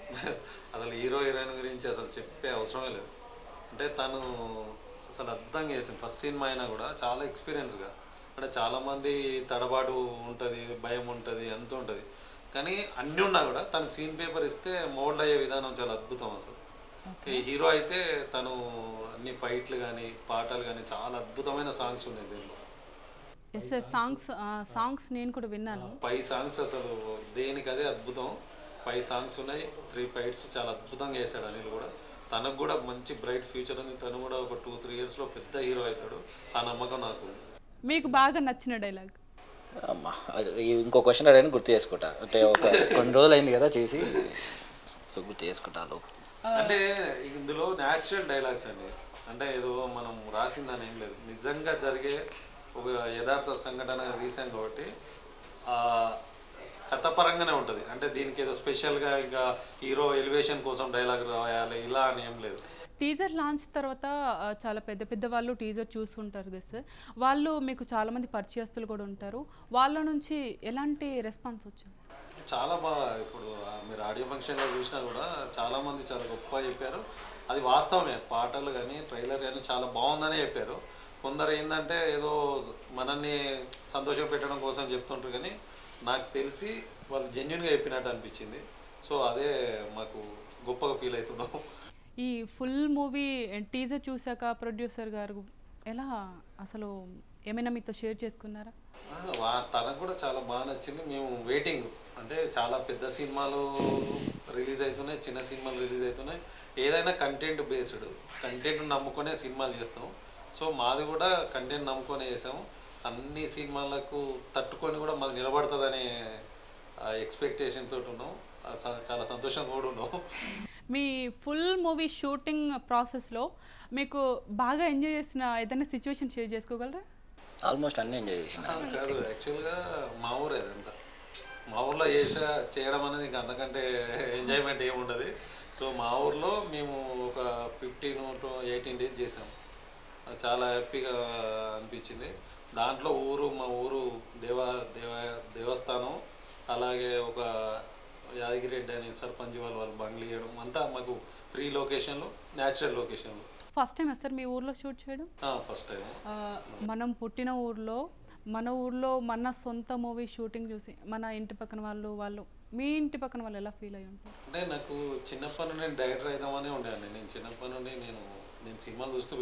అసలు హీరో హీరోయిన్ గురించి అసలు చెప్పే అవసరమే లేదు. అంటే తను అసలు అద్భుతంగా చేసింది. ఫస్ట్ సినిమా అయినా కూడా చాలా ఎక్స్పీరియన్స్గా. అంటే చాలామంది తడబాటు ఉంటుంది, భయం ఉంటుంది, ఎంత ఉంటుంది. కానీ అన్నీ ఉన్నా కూడా తనకు సీన్ పేపర్ ఇస్తే మోల్డ్ అయ్యే విధానం చాలా అద్భుతం. అసలు హీరో అయితే తను అన్ని ఫైట్లు కానీ పాటలు కానీ చాలా అద్భుతమైన సాంగ్స్ ఉన్నాయి దీనిలో. ఎస్ సార్, సాంగ్స్ నేను కూడా విన్నాను. 5 సాంగ్స్ అసలు దేనికి అదే అద్భుతం. 5 సాంగ్స్ ఉన్నాయి, 3 ఫైట్స్ చాలా అద్భుతంగా చేశాడు అనిల్ కూడా. తనకు కూడా మంచి బ్రైట్ ఫ్యూచర్ ఉంది. తను కూడా ఒక 2-3 ఇయర్స్లో పెద్ద హీరో అవుతాడు, ఆ నమ్మకం నాకు ఉంది. మీకు బాగా నచ్చిన డైలాగ్? ఇంకో క్వశ్చన్ అడిగిన గుర్తు చేసుకుంటా. అంటే ఒక కొన్ని రోజులు అయింది కదా చేసి, సో గుర్తు చేసుకుంటాను. అంటే ఇందులో న్యాచురల్ డైలాగ్స్ అండి. అంటే ఏదో మనం రాసిందని ఏం లేదు, నిజంగా జరిగే ఒక యథార్థ సంఘటన తీసాం కాబట్టి కథపరంగానే ఉంటుంది. అంటే దీనికి ఏదో స్పెషల్గా ఇంకా హీరో ఎలివేషన్ కోసం డైలాగ్ రాయాలి ఇలా అని ఏం లేదు. టీజర్ లాంచ్ తర్వాత చాలా పెద్ద పెద్ద వాళ్ళు టీజర్ చూస్తుంటారు కదా సార్, వాళ్ళు మీకు చాలామంది పరిచయస్తులు కూడా ఉంటారు, వాళ్ళ నుంచి ఎలాంటి రెస్పాన్స్ వచ్చింది? చాలా బాగా ఇప్పుడు మీరు ఆడియో ఫంక్షన్లో చూసినా కూడా చాలామంది చాలా గొప్పగా చెప్పారు. అది వాస్తవమే, పాటలు కానీ ట్రైలర్ కానీ చాలా బాగుందని చెప్పారు. కొందరు ఏంటంటే ఏదో మనల్ని సంతోషం పెట్టడం కోసం చెప్తుంటారు, కానీ నాకు తెలిసి వాళ్ళు జెన్యున్గా చెప్పినట్టు అనిపించింది. సో అదే మాకు గొప్పగా ఫీల్ అవుతున్నాం. ఈ ఫుల్ మూవీ టీజర్ చూసాక ప్రొడ్యూసర్ గారు ఎలా అసలు ఏమైనా మీతో షేర్ చేసుకున్నారా? తనకు కూడా చాలా బాగా నచ్చింది. మేము వెయిటింగ్, అంటే చాలా పెద్ద సినిమాలు రిలీజ్ అవుతున్నాయి, చిన్న సినిమాలు రిలీజ్ అవుతున్నాయి. ఏదైనా కంటెంట్ బేస్డ్, కంటెంట్ నమ్ముకునే సినిమాలు చేస్తాం. సో మాది కూడా కంటెంట్ నమ్ముకొని చేసాము. అన్ని సినిమాలకు తట్టుకొని కూడా మాది నిలబడుతుందనే ఎక్స్పెక్టేషన్ తోటి ఉన్నాం. చాలా సంతోషంగా కూడా ఉన్నాం. మీ ఫుల్ మూవీ షూటింగ్ ప్రాసెస్లో మీకు బాగా ఎంజాయ్ చేసిన ఏదైనా సిచ్యువేషన్ షేర్ చేసుకోగలరా? ఆల్మోస్ట్ అన్నీ ఎంజాయ్ చేసిన. కాదు, యాక్చువల్గా మా ఊరే అదంతా. మా ఊర్లో చేయడం అనేది ఇంకా అంతకంటే ఎంజాయ్మెంట్ ఏముండదు. సో మా ఊర్లో మేము ఒక 15 to 18 days చేసాం. చాలా హ్యాపీగా అనిపించింది. దాంట్లో మా ఊరు దేవస్థానం, అలాగే ఒక యాదగిరెడ్డి అని సర్పంచ్ వాళ్ళు బంగ్లీ చేయడం అంతా మాకు ఫ్రీ లొకేషన్లు, న్యాచురల్ లొకేషన్లు. ఫస్ట్ టైం సార్ మీ ఊర్లో షూట్ చేయడం? First time. మనం పుట్టిన ఊర్లో మన సొంత మూవీ షూటింగ్ చూసి మన ఇంటి పక్కన వాళ్ళు మీ ఇంటి పక్కన వాళ్ళు ఎలా ఫీల్ అయ్యి ఉంటారు? అంటే నాకు చిన్నప్పటి నుండి నేను డైరెక్టర్ అవుదామని ఉండేవాడిని. నేను చిన్నప్పటి నుండి నేను సినిమాలు చూస్తూ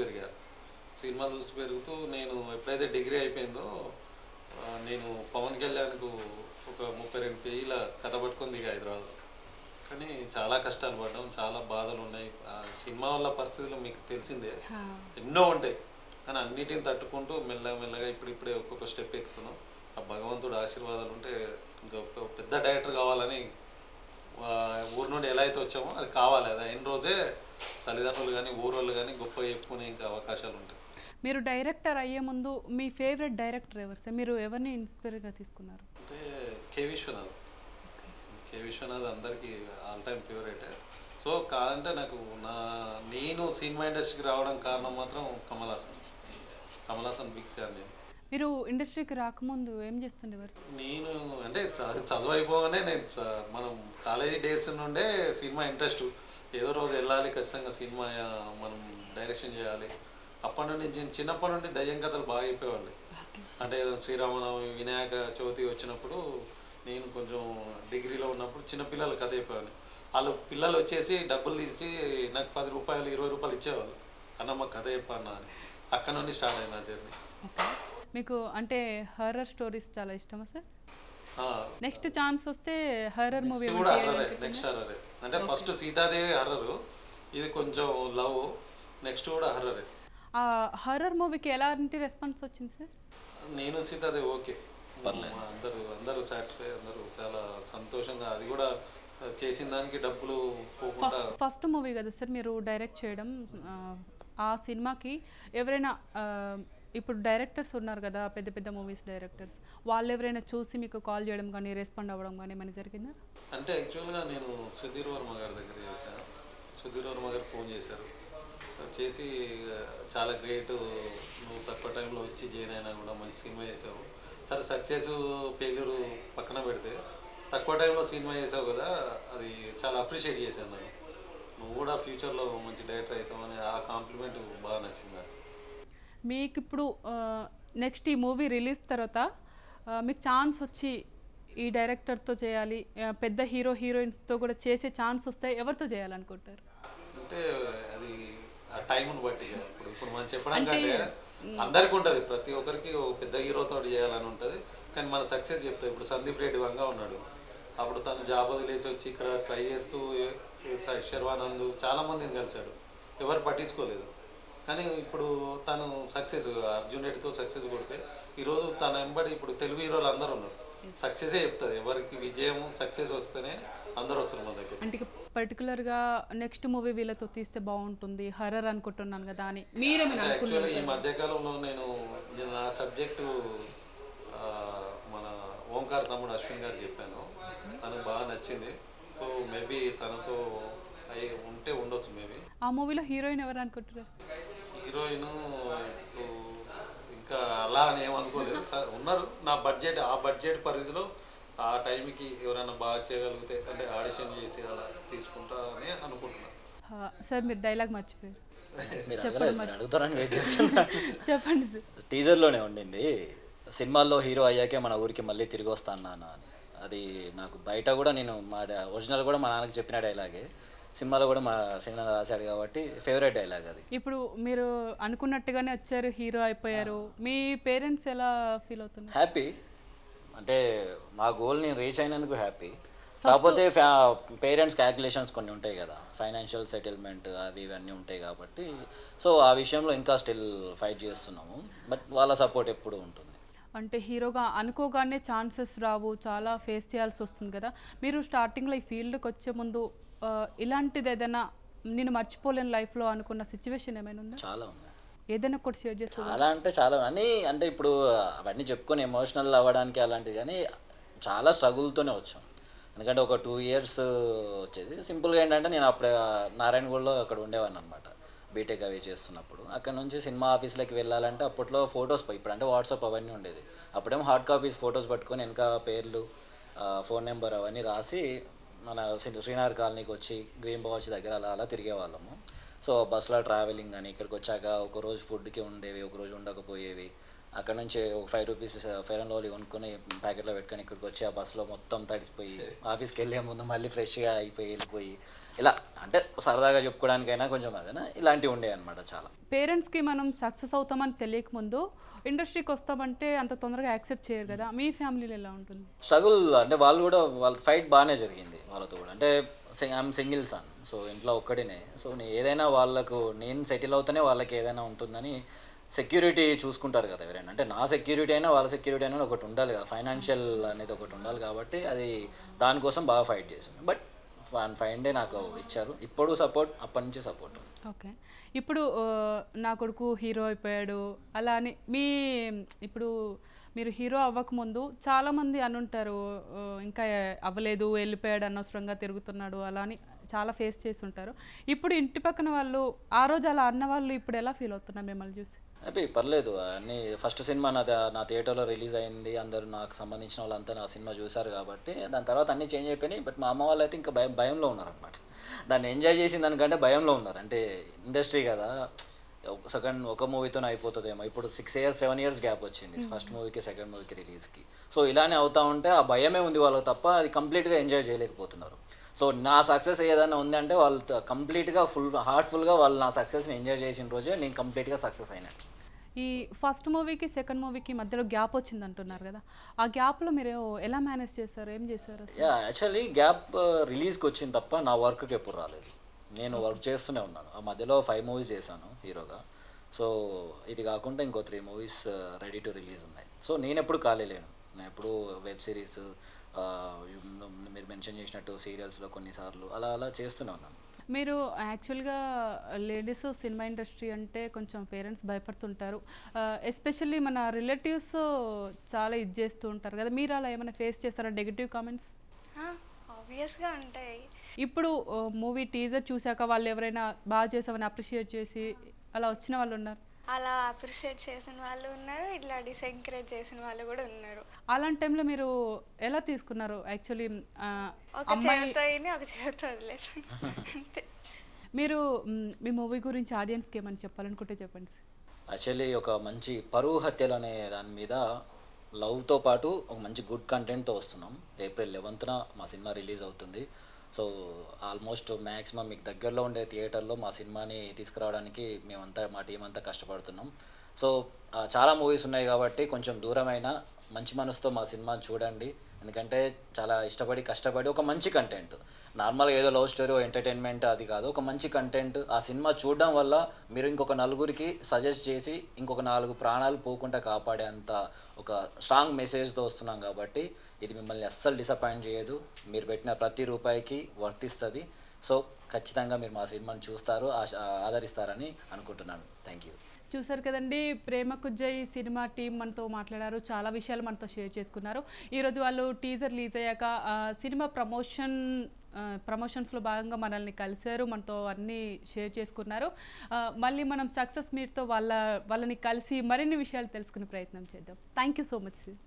పెరుగుతూ నేను ఎప్పుడైతే డిగ్రీ అయిపోయిందో నేను పవన్ కళ్యాణ్కు ఒక 32 పేజీల కథ పట్టుకొని దిగా హైదరాబాద్. కానీ చాలా కష్టాలు పడ్డాం, చాలా బాధలు ఉన్నాయి. సినిమా వల్ల పరిస్థితులు మీకు తెలిసిందే, ఎన్నో ఉంటాయి. కానీ అన్నిటిని తట్టుకుంటూ మెల్లగా ఇప్పుడిప్పుడే ఒక్కొక్క స్టెప్ ఎక్కుతున్నాం. ఆ భగవంతుడు ఆశీర్వాదాలు ఉంటే ఇంకా పెద్ద డైరెక్టర్ కావాలని ఊరు నుండి ఎలా అయితే వచ్చామో అది కావాలి. అది అయిన రోజే తల్లిదండ్రులు కానీ ఊరోళ్ళు కానీ గొప్పగా చెప్పుకునే ఇంకా అవకాశాలు ఉంటాయి. మీరు డైరెక్టర్ అయ్యే ముందు మీ ఫేవరెట్ డైరెక్టర్ ఎవరు సార్? మీరు ఎవరిని ఇన్స్పైర్గా తీసుకున్నారు? అంటే కే విశ్వనాథ్ అందరికీ ఆల్ టైమ్ ఫేవరెటే. సో కాదంటే నేను సినిమా ఇండస్ట్రీకి రావడం కారణం మాత్రం కమల్ హాసన్ బిగ్ ఫ్యాన్. మీరు ఇండస్ట్రీకి రాకముందు ఏం చేస్తుండేవారు? నేను అంటే చదువు అయిపోగానే మనం కాలేజీ డేస్ నుండే సినిమా ఇంట్రెస్ట్. ఏదో రోజు వెళ్ళాలి ఖచ్చితంగా, సినిమా మనం డైరెక్షన్ చేయాలి. అప్పటి నుండి చిన్నప్పటి నుండి దయ్యం కథలు బాగా చెప్పేవాళ్ళు. అంటే శ్రీరామనవమి, వినాయక చవితి వచ్చినప్పుడు నేను కొంచెం డిగ్రీలో ఉన్నప్పుడు చిన్నపిల్లల కథ చెప్పేవాడిని. వాళ్ళు పిల్లలు వచ్చేసి డబ్బులు తీసి నాకు 10 రూపాయలు 20 రూపాయలు ఇచ్చేవాళ్ళు. అన్న మాకు కథ చెప్పన్నా అని. అక్కడ నుండి స్టార్ట్ అయింది నా జర్నీ. మీకు అంటే హర్రర్ స్టోరీస్ చాలా ఇష్టమా సార్? నెక్స్ట్ నెక్స్ట్ ఛాన్స్ వస్తే హర్రర్ మూవీ కూడా హర్రరే. నెక్స్ట్ హర్రరే అంటే ఫస్ట్ సీతాదేవి హర్రరు, ఇది కొంచెం లవ్, నెక్స్ట్ కూడా హర్రరే. ఆ హర్రర్ మూవీకి ఎలాంటి రెస్పాన్స్ వచ్చింది సార్? నేను సీతాదేవి ఓకే, అందరూ సాటిస్ఫై, అందరూ చాలా సంతోషంగా. అది కూడా చేసిన దానికి డబ్బులు పోకుండా. ఫస్ట్ మూవీ కదా సార్ మీరు డైరెక్ట్ చేయడం. ఆ సినిమాకి ఎవరైనా ఇప్పుడు డైరెక్టర్స్ ఉన్నారు కదా, పెద్ద పెద్ద మూవీస్ డైరెక్టర్స్, వాళ్ళు ఎవరైనా చూసి మీకు కాల్ చేయడం కానీ రెస్పాండ్ అవ్వడం కానీ ఏమైనా జరిగిందా? అంటే యాక్చువల్గా నేను సుధీర్ వర్మ గారి దగ్గర చేశాను. సుధీర్ వర్మ గారు ఫోన్ చేశారు, చేసి చాలా గ్రేట్, నువ్వు తక్కువ టైంలో వచ్చి జాయిన్ అయినా కూడా మంచి సినిమా చేసావు. సరే సక్సెస్ ఫెయిల్యూర్ పక్కన పెడితే తక్కువ టైంలో సినిమా చేసావు కదా, అది చాలా అప్రిషియేట్ చేశాను నేను. నువ్వు కూడా ఫ్యూచర్లో మంచి డైరెక్టర్ అవుతావని ఆ కాంప్లిమెంట్ బాగా నచ్చింది నాకు. మీకు ఇప్పుడు నెక్స్ట్ ఈ మూవీ రిలీజ్ తర్వాత మీకు ఛాన్స్ వచ్చి ఈ డైరెక్టర్తో చేయాలి, పెద్ద హీరోయిన్స్తో కూడా చేసే ఛాన్స్ వస్తే ఎవరితో చేయాలనుకుంటారు? అంటే అది ఆ టైంను బట్టి. ఇప్పుడు మనం చెప్పడం కంటే అందరికి ఉంటుంది, ప్రతి ఒక్కరికి పెద్ద హీరోతో చేయాలని ఉంటుంది. కానీ మన సక్సెస్ చెప్తాయి. ఇప్పుడు సందీప్ రెడ్డి వంగా ఉన్నాడు, అప్పుడు తను జాబ్ వదిలేసి వచ్చి ఇక్కడ ట్రై చేస్తూ శర్వానంద్ చాలామందిని కలిశాడు, ఎవరు పట్టించుకోలేదు. కానీ ఇప్పుడు తను సక్సెస్, అర్జున్ రెడ్డితో సక్సెస్ కొడితే ఈరోజు తన వెంబడి ఇప్పుడు తెలుగు హీరోలు అందరూ ఉన్నారు. సక్సెసే చెప్తుంది, ఎవరికి విజయం సక్సెస్ వస్తేనే అందరూ వస్తారు మన దగ్గర. అంటే పర్టికులర్గా నెక్స్ట్ మూవీ వీళ్ళతో తీస్తే బాగుంటుంది హర్రర్ అనుకుంటున్నాను కదా అని మీరేమైనా అనుకున్నారు? ఈ మధ్యకాలంలో నేను నా సబ్జెక్టు మన ఓంకార్ తమ్ముడు అశ్విన్ గారికి చెప్పాను, తనకు బాగా నచ్చింది. సో మేబీ తనతో అవి ఉంటే ఉండొచ్చు మేబీ. ఆ మూవీలో హీరోయిన్ ఎవరు అనుకుంటున్నారు? హీరోయిన్ ఇంకా అలా అని ఏమనుకోలేదు, ఉన్నారు. నా బడ్జెట్ ఆ బడ్జెట్ పరిధిలో ఆ టైంకి ఎవరైనా బాగా చేయగలిగితే అంటే ఆడిషన్ చేసి అలా తీసుకుంటా అని అనుకుంటున్నాను. సార్ మీరు డైలాగ్ మర్చిపోయారు, మీరు అడుగుతారని వెయిట్ చేస్తున్నా. చెప్పండి సార్. టీజర్లోనే ఉండింది, సినిమాల్లో హీరో అయ్యాకే మన ఊరికి మళ్ళీ తిరిగి వస్తాను నాన్న అని. అది నాకు బయట కూడా నేను మా ఒరిజినల్ కూడా మా నాన్నకి చెప్పిన డైలాగే, సినిమాలో కూడా మా సినిమా రాశాడు కాబట్టి ఫేవరెట్ డైలాగ్ అది. ఇప్పుడు మీరు అనుకున్నట్టుగానే వచ్చారు, హీరో అయిపోయారు. మీ పేరెంట్స్ ఎలా ఫీల్ అవుతున్నారు? హ్యాపీ, అంటే మా గోల్ నేను రీచ్ అయినందుకు హ్యాపీ. కాకపోతే పేరెంట్స్ క్యాల్కులేషన్స్ కొన్ని ఉంటాయి కదా, ఫైనాన్షియల్ సెటిల్మెంట్ అవి ఇవన్నీ ఉంటాయి కాబట్టి సో ఆ విషయంలో ఇంకా స్టిల్ ఫైట్ చేస్తున్నాము. బట్ వాళ్ళ సపోర్ట్ ఎప్పుడు ఉంటుంది. అంటే హీరోగా అనుకోగానే ఛాన్సెస్ రావు, చాలా ఫేస్ చేయాల్సి వస్తుంది కదా. మీరు స్టార్టింగ్లో ఈ ఫీల్డ్కి వచ్చే ముందు ఇలాంటిది ఏదైనా నేను మర్చిపోలేని లైఫ్లో అనుకున్న సిచ్యువేషన్ ఏమైనా ఉందా? చాలా ఉన్నాయి. ఏదైనా కూడా షేర్ చేసుకో. చాలా అంటే చాలా అని, అంటే ఇప్పుడు అవన్నీ చెప్పుకొని ఎమోషనల్ అవ్వడానికి అలాంటివి, కానీ చాలా స్ట్రగుల్తోనే వచ్చాం. ఎందుకంటే ఒక 2 years వచ్చేది. సింపుల్గా ఏంటంటే నేను అప్పుడే నారాయణగూడలో అక్కడ ఉండేవాడిని అనమాట, బీటెక్ అవి చేస్తున్నప్పుడు. అక్కడ నుంచి సినిమా ఆఫీస్లోకి వెళ్ళాలంటే అప్పట్లో ఫొటోస్, ఇప్పుడు అంటే వాట్సాప్ అవన్నీ ఉండేది. అప్పుడేమో హార్డ్ కాపీస్ ఫొటోస్ పట్టుకొని వెనక పేర్లు, ఫోన్ నెంబర్ అవన్నీ రాసి మన శ్రీనగర్ కాలనీకి వచ్చి గ్రీన్ బాచ్ దగ్గర అలా అలా తిరిగేవాళ్ళము. సో బస్సులో ట్రావెలింగ్ అని, ఇక్కడికి వచ్చాక ఒకరోజు ఫుడ్కి ఉండేవి, ఒకరోజు ఉండకపోయేవి. అక్కడ నుంచి ఒక 5 rupees ఫెయిర్ అండ్ లవ్లీ కొనుక్కొని ప్యాకెట్లో పెట్టుకొని ఇక్కడికి వచ్చి ఆ బస్సులో మొత్తం తడిసిపోయి ఆఫీస్కి వెళ్ళే ముందు మళ్ళీ ఫ్రెష్గా అయిపోయి వెళ్ళిపోయి ఇలా, అంటే సరదాగా చెప్పుకోవడానికైనా కొంచెం అదేనా ఇలాంటివి ఉండేవి అనమాట చాలా. పేరెంట్స్కి మనం సక్సెస్ అవుతామని తెలియకముందు ఇండస్ట్రీకి వస్తామంటే అంత తొందరగా యాక్సెప్ట్ చేయరు కదా. మీ ఫ్యామిలీలో ఎలా ఉంటుంది? స్ట్రగుల్ అంటే వాళ్ళు కూడా వాళ్ళ ఫైట్ బాగానే జరిగింది వాళ్ళతో కూడా. అంటే ఐఎమ్ సింగిల్ సన్, సో ఇంట్లో ఒక్కడినే. సో ఏదైనా వాళ్ళకు నేను సెటిల్ అవుతూనే వాళ్ళకి ఏదైనా ఉంటుందని సెక్యూరిటీ చూసుకుంటారు కదా ఎవరైనా. అంటే నా సెక్యూరిటీ అయినా వాళ్ళ సెక్యూరిటీ అయినా ఒకటి ఉండాలి కదా, ఫైనాన్షియల్ అనేది ఒకటి ఉండాలి కాబట్టి అది దానికోసం బాగా ఫైట్ చేశాను. బట్ ఫైన్ డే నాకు ఇచ్చారు, ఇప్పుడు సపోర్ట్, అప్పటి నుంచి సపోర్ట్. ఓకే, ఇప్పుడు నా కొడుకు హీరో అయిపోయాడు అలా అని ఇప్పుడు మీరు హీరో అవ్వకముందు చాలామంది అనుంటారు, ఇంకా అవ్వలేదు, వెళ్ళిపోయాడు, అనవసరంగా తిరుగుతున్నాడు అలా అని చాలా ఫేస్ చేసి ఉంటారు. ఇప్పుడు ఇంటి పక్కన వాళ్ళు ఆ రోజు అలా అన్న వాళ్ళు ఇప్పుడు ఎలా ఫీల్ అవుతున్నారు మిమ్మల్ని చూసి? హ్యాపీ, పర్లేదు. అన్నీ ఫస్ట్ సినిమా నా థియేటర్లో రిలీజ్ అయింది, అందరూ నాకు సంబంధించిన వాళ్ళంతా నా సినిమా చూశారు కాబట్టి దాని తర్వాత అన్నీ చేంజ్ అయిపోయినాయి. బట్ మా అమ్మ వాళ్ళు అయితే ఇంకా భయంలో ఉన్నారనమాట. దాన్ని ఎంజాయ్ చేసిన దానికంటే భయంలో ఉన్నారు. అంటే ఇండస్ట్రీ కదా, ఒక మూవీతోనే అయిపోతుందేమో. ఇప్పుడు 6 years 7 years గ్యాప్ వచ్చింది ఫస్ట్ మూవీకి సెకండ్ మూవీకి రిలీజ్కి. సో ఇలానే అవుతా ఉంటే ఆ భయమే ఉంది వాళ్ళకి తప్ప అది కంప్లీట్గా ఎంజాయ్ చేయలేకపోతున్నారు. సో నా సక్సెస్ ఏదైనా ఉందంటే వాళ్ళు కంప్లీట్గా హార్ట్ఫుల్గా వాళ్ళు నా సక్సెస్ని ఎంజాయ్ చేసిన రోజే నేను కంప్లీట్గా సక్సెస్ అయినట్టు. ఈ ఫస్ట్ మూవీకి సెకండ్ మూవీకి మధ్యలో గ్యాప్ వచ్చింది అంటున్నారు కదా, ఆ గ్యాప్లో మీరు ఎలా మేనేజ్ చేస్తారు, ఏం చేస్తారు? యాక్చువల్లీ గ్యాప్ రిలీజ్కి వచ్చింది తప్ప నా వర్క్కి ఎప్పుడు రాలేదు. నేను వర్క్ చేస్తూనే ఉన్నాను. ఆ మధ్యలో 5 movies చేశాను హీరోగా. సో ఇది కాకుండా ఇంకో 3 movies రెడీ టు రిలీజ్ ఉన్నాయి. సో నేను ఎప్పుడు ఖాళీ లేను. నేను ఎప్పుడు వెబ్ సిరీస్, మీరు మెన్షన్ చేసినట్టు సీరియల్స్లో కొన్నిసార్లు అలా అలా చేస్తూనే ఉన్నాను. మీరు యాక్చువల్గా లేడీస్ సినిమా ఇండస్ట్రీ అంటే కొంచెం పేరెంట్స్ భయపడుతుంటారు, ఎస్పెషల్లీ మన రిలేటివ్స్ చాలా ఇది చేస్తూ ఉంటారు కదా. మీరు అలా ఏమైనా ఫేస్ చేస్తారా నెగిటివ్ కామెంట్స్? ఆబ్వియస్గా ఉంటాయి. ఇప్పుడు మూవీ టీజర్ చూశాక వాళ్ళు ఎవరైనా బాగా చేసామని అప్రిషియేట్ చేసి అలా వచ్చిన వాళ్ళు ఉన్నారు? అలా అప్రిషియేట్ చేసిన వాళ్ళు ఉన్నారు, ఇట్లా డిసెంకరేజ్ చేసిన వాళ్ళు కూడా ఉన్నారు. అలాంటి టైంలో మీరు ఎలా తీసుకున్నారు? యాక్చువల్లీ ఒక చేతితో ఒక చేతితో వదిలేసి అంతే. మీరు మీ మూవీ గురించి ఆడియన్స్కి ఏమని చెప్పాలనుకుంటే చెప్పండి. యాక్చువల్లీ ఒక మంచి పరువు హత్యలు అనే దాని మీద లవ్తో పాటు ఒక మంచి గుడ్ కంటెంట్తో వస్తున్నాం. April 11th మా సినిమా రిలీజ్ అవుతుంది. సో ఆల్మోస్ట్ మ్యాక్సిమం మీకు దగ్గరలో ఉండే థియేటర్లో మా సినిమాని తీసుకురావడానికి మేమంతా మా టీం అంతా కష్టపడుతున్నాం. సో చాలా మూవీస్ ఉన్నాయి కాబట్టి కొంచెం దూరమైన మంచి మనసుతో మా సినిమాని చూడండి. ఎందుకంటే చాలా ఇష్టపడి కష్టపడి ఒక మంచి కంటెంట్, నార్మల్గా ఏదో లవ్ స్టోరీ ఎంటర్టైన్మెంట్ అది కాదు, ఒక మంచి కంటెంట్. ఆ సినిమా చూడడం వల్ల మీరు ఇంకొక నలుగురికి సజెస్ట్ చేసి ఇంకొక 4 ప్రాణాలు పోకుండా కాపాడేంత ఒక స్ట్రాంగ్ మెసేజ్తో వస్తున్నాం కాబట్టి ఇది మిమ్మల్ని అస్సలు డిసప్పాయింట్ చేయదు. మీరు పెట్టిన ప్రతి రూపాయికి వర్తిస్తుంది. సో ఖచ్చితంగా మీరు మా సినిమాని చూస్తారు, ఆదరిస్తారని అనుకుంటున్నాను. Thank you. చూసారు కదండి, ప్రేమకు జై సినిమా టీం మనతో మాట్లాడారు, చాలా విషయాలు మనతో షేర్ చేసుకున్నారు. ఈరోజు వాళ్ళు టీజర్ రిలీజ్ అయ్యాక సినిమా ప్రమోషన్ ప్రమోషన్స్లో భాగంగా మనల్ని కలిశారు, మనతో అన్నీ షేర్ చేసుకున్నారు. మళ్ళీ మనం సక్సెస్ మీట్తో వాళ్ళని కలిసి మరిన్ని విషయాలు తెలుసుకునే ప్రయత్నం చేద్దాం. Thank you so much sir.